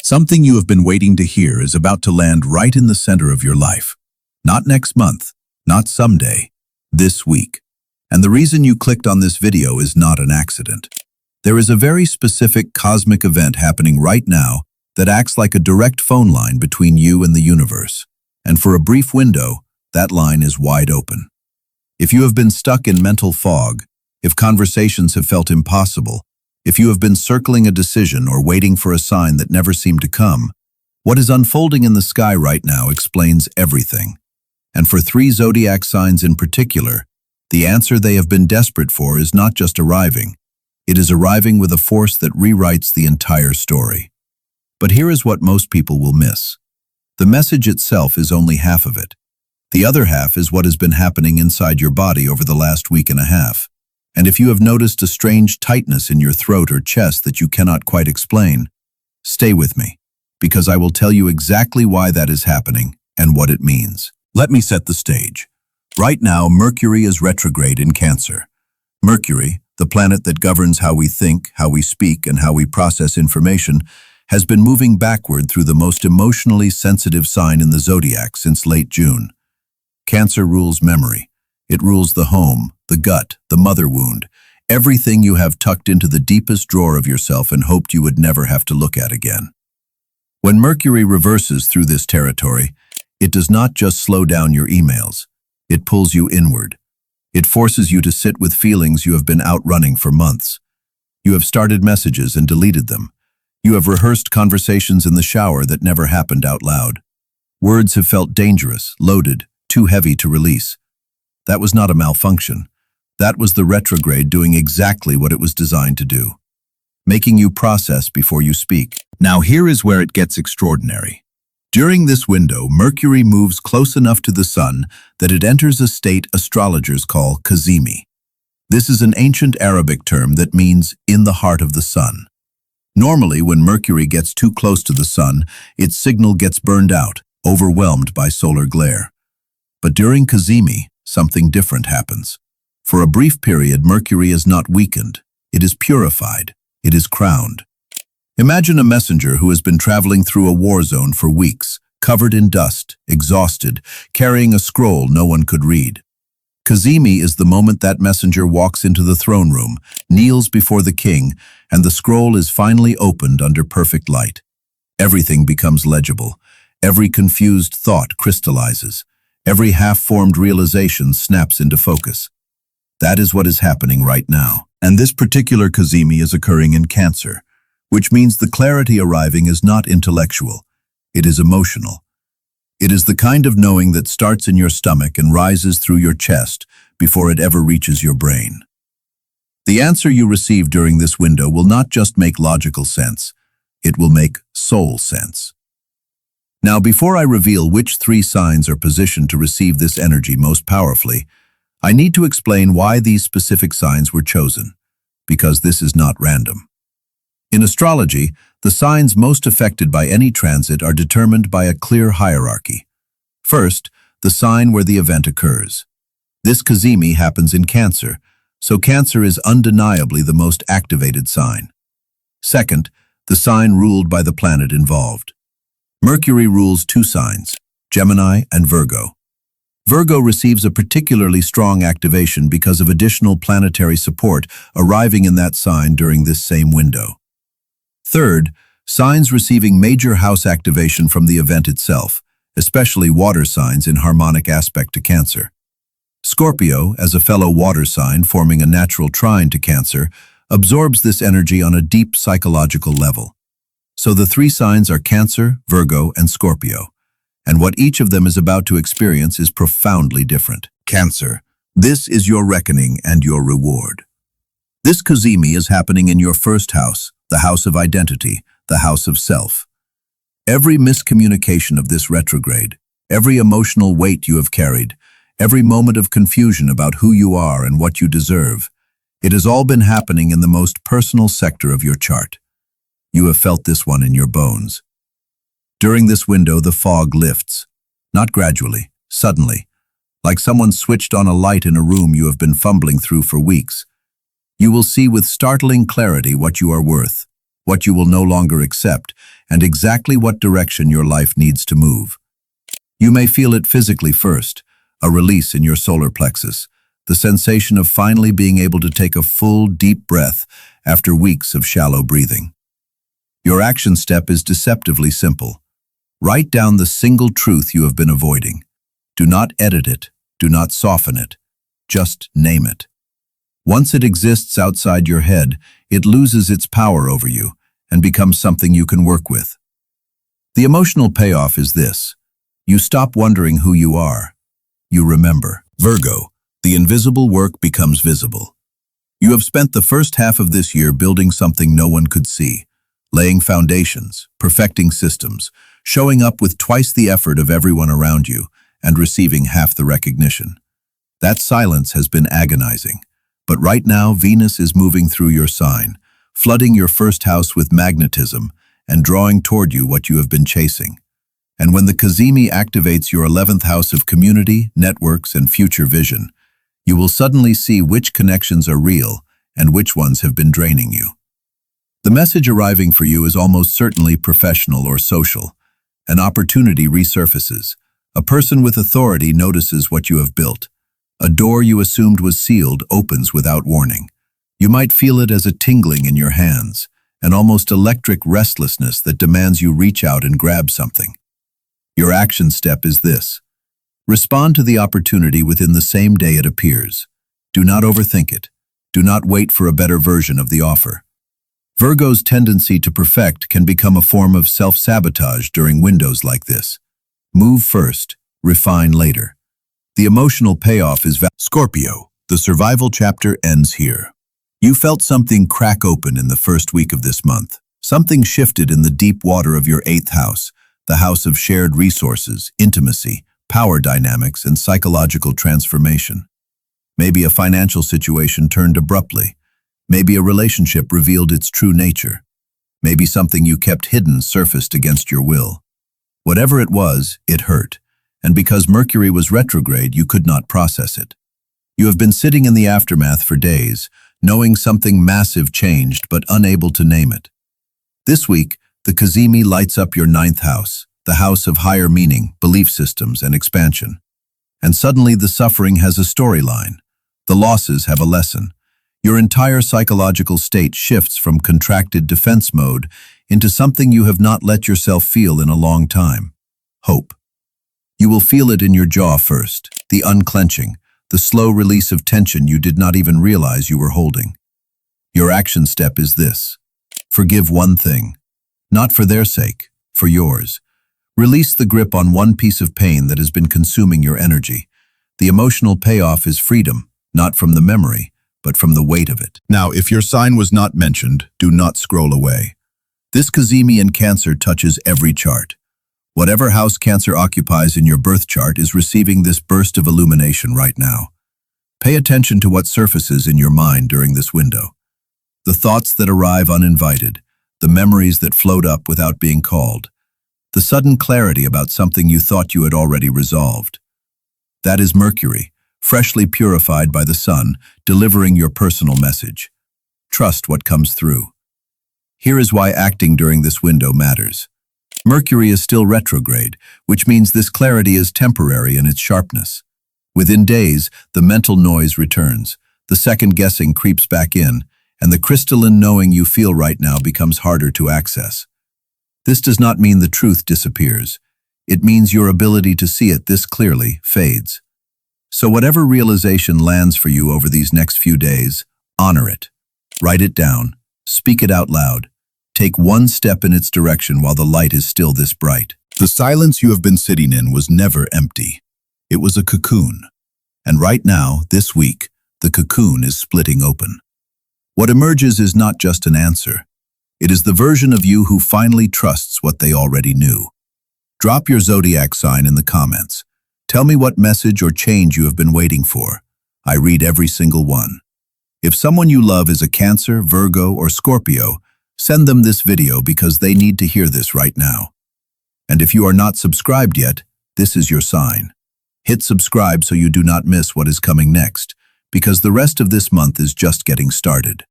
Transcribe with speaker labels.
Speaker 1: Something you have been waiting to hear is about to land right in the center of your life. Not next month, not someday, this week. And the reason you clicked on this video is not an accident. There is a very specific cosmic event happening right now that acts like a direct phone line between you and the universe. And for a brief window, that line is wide open. If you have been stuck in mental fog, if conversations have felt impossible, if you have been circling a decision or waiting for a sign that never seemed to come, what is unfolding in the sky right now explains everything. And for 3 zodiac signs in particular, the answer they have been desperate for is not just arriving. It is arriving with a force that rewrites the entire story. But here is what most people will miss. The message itself is only half of it. The other half is what has been happening inside your body over the last week and a half. And if you have noticed a strange tightness in your throat or chest that you cannot quite explain, stay with me, because I will tell you exactly why that is happening and what it means. Let me set the stage. Right now, Mercury is retrograde in Cancer. Mercury, the planet that governs how we think, how we speak, and how we process information, has been moving backward through the most emotionally sensitive sign in the zodiac since late June. Cancer rules memory. It rules the home, the gut, the mother wound, everything you have tucked into the deepest drawer of yourself and hoped you would never have to look at again. When Mercury reverses through this territory, it does not just slow down your emails. It pulls you inward. It forces you to sit with feelings you have been outrunning for months. You have started messages and deleted them. You have rehearsed conversations in the shower that never happened out loud. Words have felt dangerous, loaded, too heavy to release. That was not a malfunction. That was the retrograde doing exactly what it was designed to do, making you process before you speak. Now here is where it gets extraordinary. During this window, Mercury moves close enough to the sun that it enters a state astrologers call Cazimi. This is an ancient Arabic term that means in the heart of the sun. Normally, when Mercury gets too close to the sun, its signal gets burned out, overwhelmed by solar glare. But during Cazimi, something different happens. For a brief period, Mercury is not weakened. It is purified. It is crowned. Imagine a messenger who has been traveling through a war zone for weeks, covered in dust, exhausted, carrying a scroll no one could read. Cazimi is the moment that messenger walks into the throne room, kneels before the king, and the scroll is finally opened under perfect light. Everything becomes legible. Every confused thought crystallizes. Every half-formed realization snaps into focus. That is what is happening right now. And this particular Cazimi is occurring in Cancer, which means the clarity arriving is not intellectual. It is emotional. It is the kind of knowing that starts in your stomach and rises through your chest before it ever reaches your brain. The answer you receive during this window will not just make logical sense. It will make soul sense. Now, before I reveal which 3 signs are positioned to receive this energy most powerfully, I need to explain why these specific signs were chosen, because this is not random. In astrology, the signs most affected by any transit are determined by a clear hierarchy. First, the sign where the event occurs. This Cazimi happens in Cancer, so Cancer is undeniably the most activated sign. Second, the sign ruled by the planet involved. Mercury rules 2 signs, Gemini and Virgo. Virgo receives a particularly strong activation because of additional planetary support arriving in that sign during this same window. Third, signs receiving major house activation from the event itself, especially water signs in harmonic aspect to Cancer. Scorpio, as a fellow water sign forming a natural trine to Cancer, absorbs this energy on a deep psychological level. So the 3 signs are Cancer, Virgo, and Scorpio, and what each of them is about to experience is profoundly different. Cancer, this is your reckoning and your reward. This Cazimi is happening in your first house, the house of identity, the house of self. Every miscommunication of this retrograde, every emotional weight you have carried, every moment of confusion about who you are and what you deserve, it has all been happening in the most personal sector of your chart. You have felt this one in your bones. During this window, the fog lifts, not gradually, suddenly, like someone switched on a light in a room you have been fumbling through for weeks. You will see with startling clarity what you are worth, what you will no longer accept, and exactly what direction your life needs to move. You may feel it physically first, a release in your solar plexus, the sensation of finally being able to take a full, deep breath after weeks of shallow breathing. Your action step is deceptively simple. Write down the single truth you have been avoiding. Do not edit it. Do not soften it. Just name it. Once it exists outside your head, it loses its power over you and becomes something you can work with. The emotional payoff is this. You stop wondering who you are. You remember. Virgo, the invisible work becomes visible. You have spent the first half of this year building something no one could see, laying foundations, perfecting systems, showing up with twice the effort of everyone around you, and receiving half the recognition. That silence has been agonizing, but right now Venus is moving through your sign, flooding your first house with magnetism and drawing toward you what you have been chasing. And when the Cazimi activates your 11th house of community, networks, and future vision, you will suddenly see which connections are real and which ones have been draining you. The message arriving for you is almost certainly professional or social. An opportunity resurfaces. A person with authority notices what you have built. A door you assumed was sealed opens without warning. You might feel it as a tingling in your hands, an almost electric restlessness that demands you reach out and grab something. Your action step is this. Respond to the opportunity within the same day it appears. Do not overthink it. Do not wait for a better version of the offer. Virgo's tendency to perfect can become a form of self-sabotage during windows like this. Move first, refine later. The emotional payoff is Scorpio. The survival chapter ends here. You felt something crack open in the first week of this month. Something shifted in the deep water of your 8th house, the house of shared resources, intimacy, power dynamics, and psychological transformation. Maybe a financial situation turned abruptly. Maybe a relationship revealed its true nature. Maybe something you kept hidden surfaced against your will. Whatever it was, it hurt. And because Mercury was retrograde, you could not process it. You have been sitting in the aftermath for days, knowing something massive changed but unable to name it. This week, the Cazimi lights up your 9th house, the house of higher meaning, belief systems, and expansion. And suddenly the suffering has a storyline. The losses have a lesson. Your entire psychological state shifts from contracted defense mode into something you have not let yourself feel in a long time. Hope. You will feel it in your jaw first, the unclenching, the slow release of tension you did not even realize you were holding. Your action step is this. Forgive one thing. Not for their sake, for yours. Release the grip on one piece of pain that has been consuming your energy. The emotional payoff is freedom, not from the memory, but from the weight of it. Now, if your sign was not mentioned, do not scroll away. This Cazimi in Cancer touches every chart. Whatever house Cancer occupies in your birth chart is receiving this burst of illumination right now. Pay attention to what surfaces in your mind during this window. The thoughts that arrive uninvited, the memories that float up without being called, the sudden clarity about something you thought you had already resolved. That is Mercury, freshly purified by the sun, delivering your personal message. Trust what comes through. Here is why acting during this window matters. Mercury is still retrograde, which means this clarity is temporary in its sharpness. Within days, the mental noise returns, the second guessing creeps back in, and the crystalline knowing you feel right now becomes harder to access. This does not mean the truth disappears. It means your ability to see it this clearly fades. So whatever realization lands for you over these next few days, honor it. Write it down. Speak it out loud. Take one step in its direction while the light is still this bright. The silence you have been sitting in was never empty. It was a cocoon. And right now, this week, the cocoon is splitting open. What emerges is not just an answer. It is the version of you who finally trusts what they already knew. Drop your zodiac sign in the comments. Tell me what message or change you have been waiting for. I read every single one. If someone you love is a Cancer, Virgo, or Scorpio, send them this video because they need to hear this right now. And if you are not subscribed yet, this is your sign. Hit subscribe so you do not miss what is coming next, because the rest of this month is just getting started.